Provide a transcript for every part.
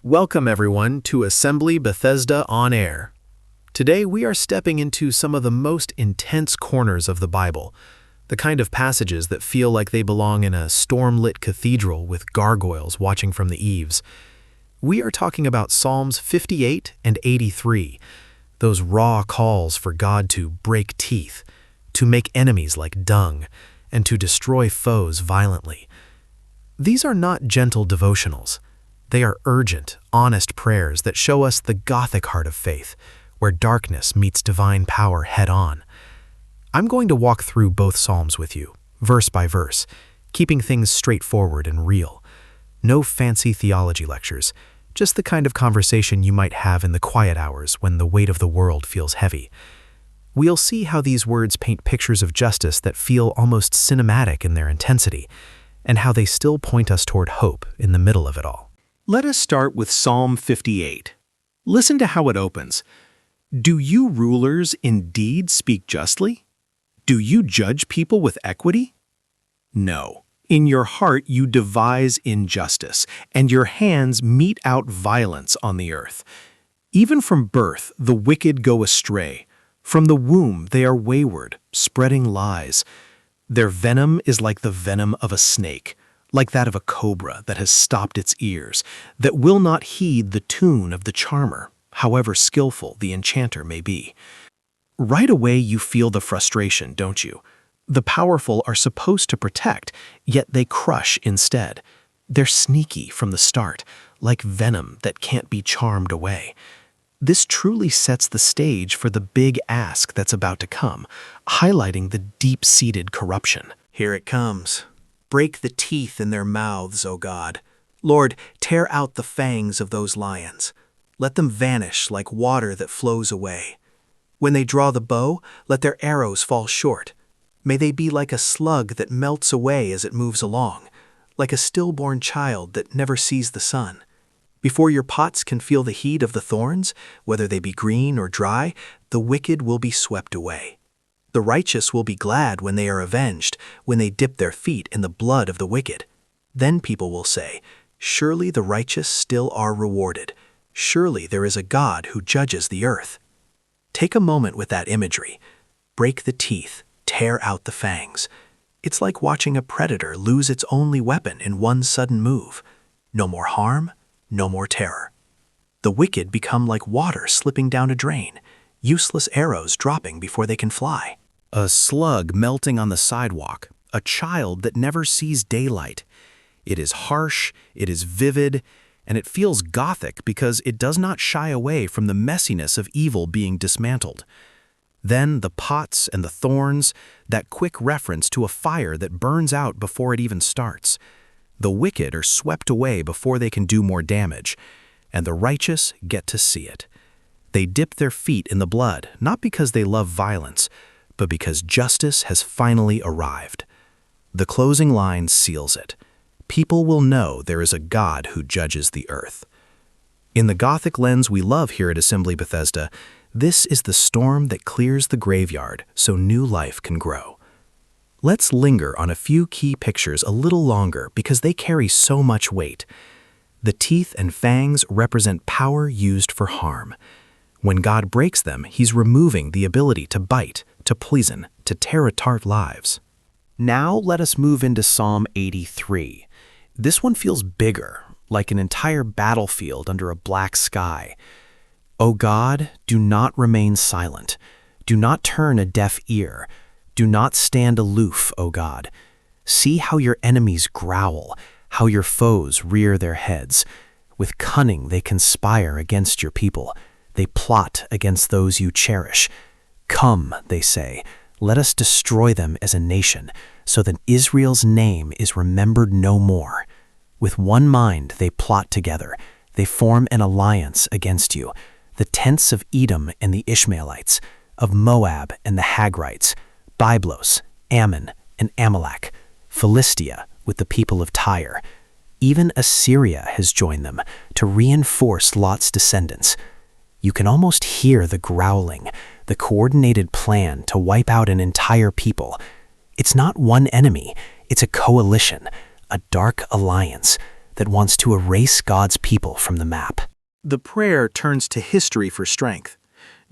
Welcome everyone to Assembly Bethesda On Air. Today we are stepping into some of the most intense corners of the Bible, the kind of passages that feel like they belong in a storm-lit cathedral with gargoyles watching from the eaves. We are talking about Psalms 58 and 83, those raw calls for God to break teeth, to make enemies like dung, and to destroy foes violently. These are not gentle devotionals. They are urgent, honest prayers that show us the Gothic heart of faith, where darkness meets divine power head-on. I'm going to walk through both Psalms with you, verse by verse, keeping things straightforward and real. No fancy theology lectures, just the kind of conversation you might have in the quiet hours when the weight of the world feels heavy. We'll see how these words paint pictures of justice that feel almost cinematic in their intensity, and how they still point us toward hope in the middle of it all. Let us start with Psalm 58. Listen to how it opens. Do you rulers indeed speak justly? Do you judge people with equity? No. In your heart you devise injustice, and your hands mete out violence on the earth. Even from birth the wicked go astray. From the womb they are wayward, spreading lies. Their venom is like the venom of a snake, like that of a cobra that has stopped its ears, that will not heed the tune of the charmer, however skillful the enchanter may be. Right away you feel the frustration, don't you? The powerful are supposed to protect, yet they crush instead. They're sneaky from the start, like venom that can't be charmed away. This truly sets the stage for the big ask that's about to come, highlighting the deep-seated corruption. Here it comes. Break the teeth in their mouths, O God. Lord, tear out the fangs of those lions. Let them vanish like water that flows away. When they draw the bow, let their arrows fall short. May they be like a slug that melts away as it moves along, like a stillborn child that never sees the sun. Before your pots can feel the heat of the thorns, whether they be green or dry, the wicked will be swept away. The righteous will be glad when they are avenged, when they dip their feet in the blood of the wicked. Then people will say, surely the righteous still are rewarded. Surely there is a God who judges the earth. Take a moment with that imagery. Break the teeth, tear out the fangs. It's like watching a predator lose its only weapon in one sudden move. No more harm, no more terror. The wicked become like water slipping down a drain, useless arrows dropping before they can fly. A slug melting on the sidewalk, a child that never sees daylight. It is harsh, it is vivid, and it feels Gothic because it does not shy away from the messiness of evil being dismantled. Then the pots and the thorns, that quick reference to a fire that burns out before it even starts. The wicked are swept away before they can do more damage, and the righteous get to see it. They dip their feet in the blood, not because they love violence, but because justice has finally arrived. The closing line seals it. People will know there is a God who judges the earth. In the Gothic lens we love here at Assembly Bethesda, this is the storm that clears the graveyard so new life can grow. Let's linger on a few key pictures a little longer because they carry so much weight. The teeth and fangs represent power used for harm. When God breaks them, he's removing the ability to bite, to poison, to tear apart lives. Now let us move into Psalm 83. This one feels bigger, like an entire battlefield under a black sky. O God, do not remain silent. Do not turn a deaf ear. Do not stand aloof, O God. See how your enemies growl, how your foes rear their heads. With cunning they conspire against your people. They plot against those you cherish. Come, they say, let us destroy them as a nation, so that Israel's name is remembered no more. With one mind they plot together. They form an alliance against you. The tents of Edom and the Ishmaelites, of Moab and the Hagrites, Byblos, Ammon, and Amalek, Philistia with the people of Tyre. Even Assyria has joined them to reinforce Lot's descendants. You can almost hear the growling, the coordinated plan to wipe out an entire people. It's not one enemy, it's a coalition, a dark alliance. that wants to erase God's people from the map. The prayer turns to history for strength.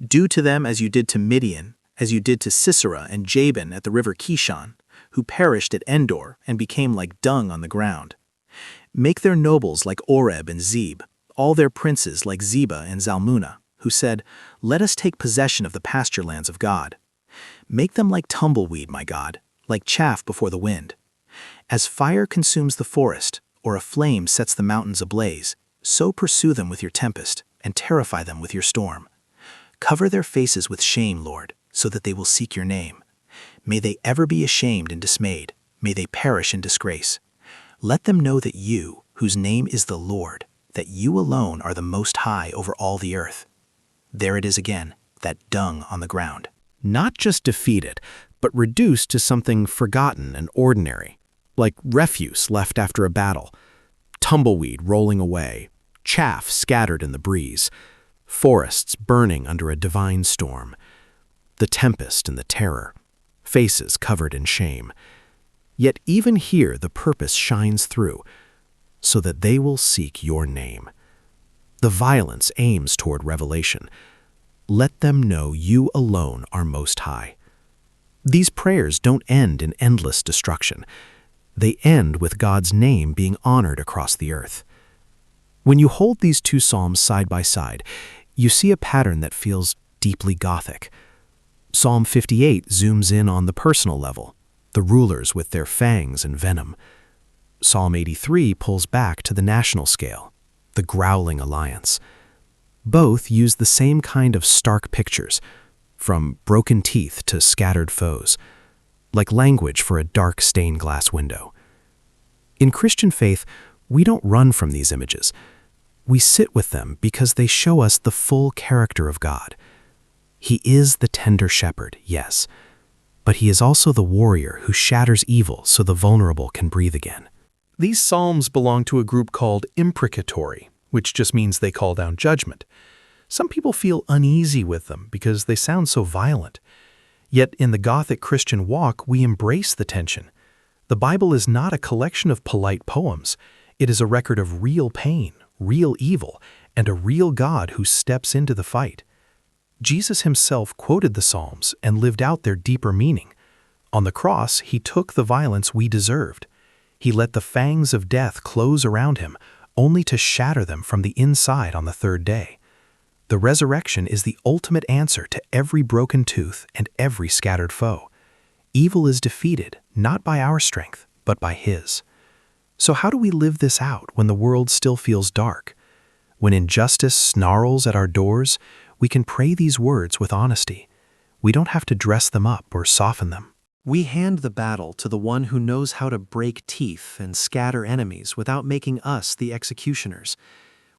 Do to them as you did to Midian, as you did to Sisera and Jabin at the river Kishon, who perished at Endor and became like dung on the ground. Make their nobles like Oreb and Zeb, all their princes like Zebah and Zalmunna, who said, "Let us take possession of the pasture lands of God." Make them like tumbleweed, my God, like chaff before the wind. As fire consumes the forest, or a flame sets the mountains ablaze, so pursue them with your tempest and terrify them with your storm. Cover their faces with shame, Lord, so that they will seek your name. May they ever be ashamed and dismayed. May they perish in disgrace. Let them know that you, whose name is the Lord, that you alone are the Most High over all the earth. There it is again, that dung on the ground. Not just defeated, but reduced to something forgotten and ordinary, like refuse left after a battle, tumbleweed rolling away, chaff scattered in the breeze, forests burning under a divine storm, the tempest and the terror, faces covered in shame. Yet even here the purpose shines through, so that they will seek your name. The violence aims toward revelation. Let them know you alone are Most High. These prayers don't end in endless destruction. They end with God's name being honored across the earth. When you hold these two psalms side by side, you see a pattern that feels deeply Gothic. Psalm 58 zooms in on the personal level, the rulers with their fangs and venom. Psalm 83 pulls back to the national scale, the growling alliance. Both use the same kind of stark pictures, from broken teeth to scattered foes, like language for a dark stained glass window. In Christian faith, we don't run from these images. We sit with them because they show us the full character of God. He is the tender shepherd, yes, but he is also the warrior who shatters evil so the vulnerable can breathe again. These psalms belong to a group called imprecatory, which just means they call down judgment. Some people feel uneasy with them because they sound so violent. Yet in the Gothic Christian walk, we embrace the tension. The Bible is not a collection of polite poems. It is a record of real pain, real evil, and a real God who steps into the fight. Jesus himself quoted the Psalms and lived out their deeper meaning. On the cross, he took the violence we deserved. He let the fangs of death close around him, only to shatter them from the inside on the third day. The resurrection is the ultimate answer to every broken tooth and every scattered foe. Evil is defeated, not by our strength, but by his. So how do we live this out when the world still feels dark? When injustice snarls at our doors, we can pray these words with honesty. We don't have to dress them up or soften them. We hand the battle to the one who knows how to break teeth and scatter enemies without making us the executioners.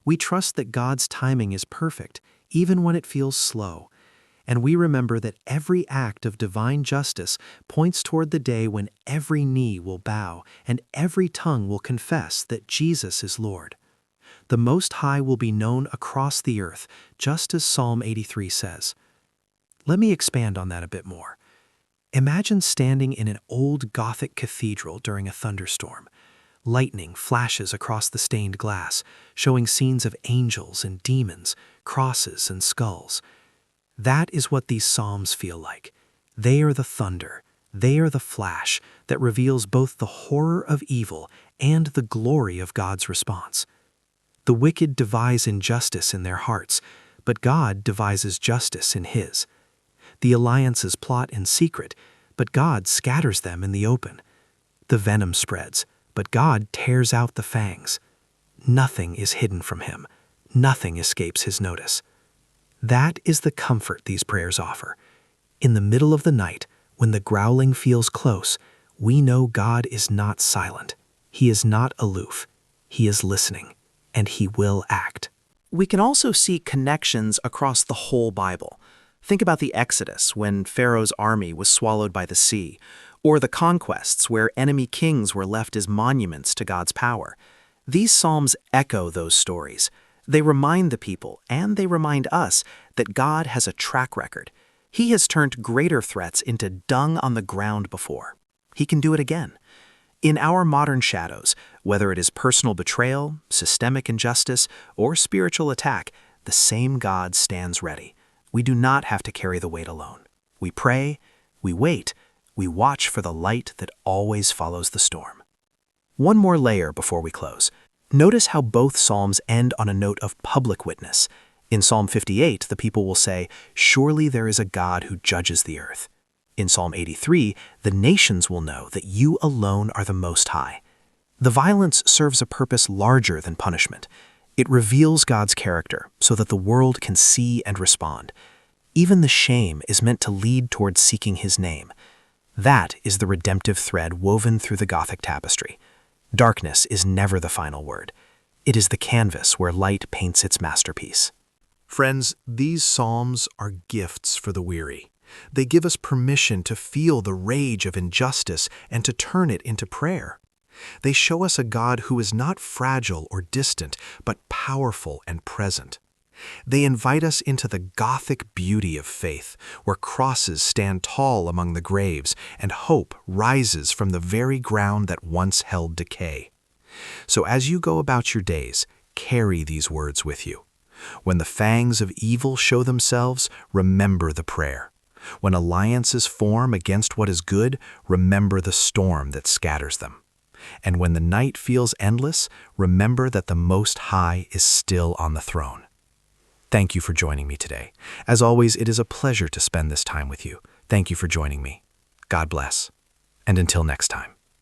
We trust that God's timing is perfect, even when it feels slow. And we remember that every act of divine justice points toward the day when every knee will bow and every tongue will confess that Jesus is Lord. The Most High will be known across the earth, just as Psalm 83 says. Let me expand on that a bit more. Imagine standing in an old Gothic cathedral during a thunderstorm. Lightning flashes across the stained glass, showing scenes of angels and demons, crosses and skulls. That is what these psalms feel like. They are the thunder, they are the flash that reveals both the horror of evil and the glory of God's response. The wicked devise injustice in their hearts, but God devises justice in his. The alliances plot in secret, but God scatters them in the open. The venom spreads, but God tears out the fangs. Nothing is hidden from him. Nothing escapes his notice. That is the comfort these prayers offer. In the middle of the night, when the growling feels close, we know God is not silent. He is not aloof. He is listening, and he will act. We can also see connections across the whole Bible. Think about the Exodus, when Pharaoh's army was swallowed by the sea, or the conquests, where enemy kings were left as monuments to God's power. These psalms echo those stories. They remind the people, and they remind us, that God has a track record. He has turned greater threats into dung on the ground before. He can do it again. In our modern shadows, whether it is personal betrayal, systemic injustice, or spiritual attack, the same God stands ready. We do not have to carry the weight alone. We pray, we wait, we watch for the light that always follows the storm. One more layer before we close. Notice how both Psalms end on a note of public witness. In Psalm 58, the people will say, "Surely there is a God who judges the earth." In Psalm 83, the nations will know that you alone are the Most High. The violence serves a purpose larger than punishment. It reveals God's character so that the world can see and respond. Even the shame is meant to lead towards seeking His name. That is the redemptive thread woven through the Gothic tapestry. Darkness is never the final word. It is the canvas where light paints its masterpiece. Friends, these psalms are gifts for the weary. They give us permission to feel the rage of injustice and to turn it into prayer. They show us a God who is not fragile or distant, but powerful and present. They invite us into the Gothic beauty of faith, where crosses stand tall among the graves and hope rises from the very ground that once held decay. So as you go about your days, carry these words with you. When the fangs of evil show themselves, remember the prayer. When alliances form against what is good, remember the storm that scatters them. And when the night feels endless, remember that the Most High is still on the throne. Thank you for joining me today. As always, it is a pleasure to spend this time with you. Thank you for joining me. God bless. And until next time.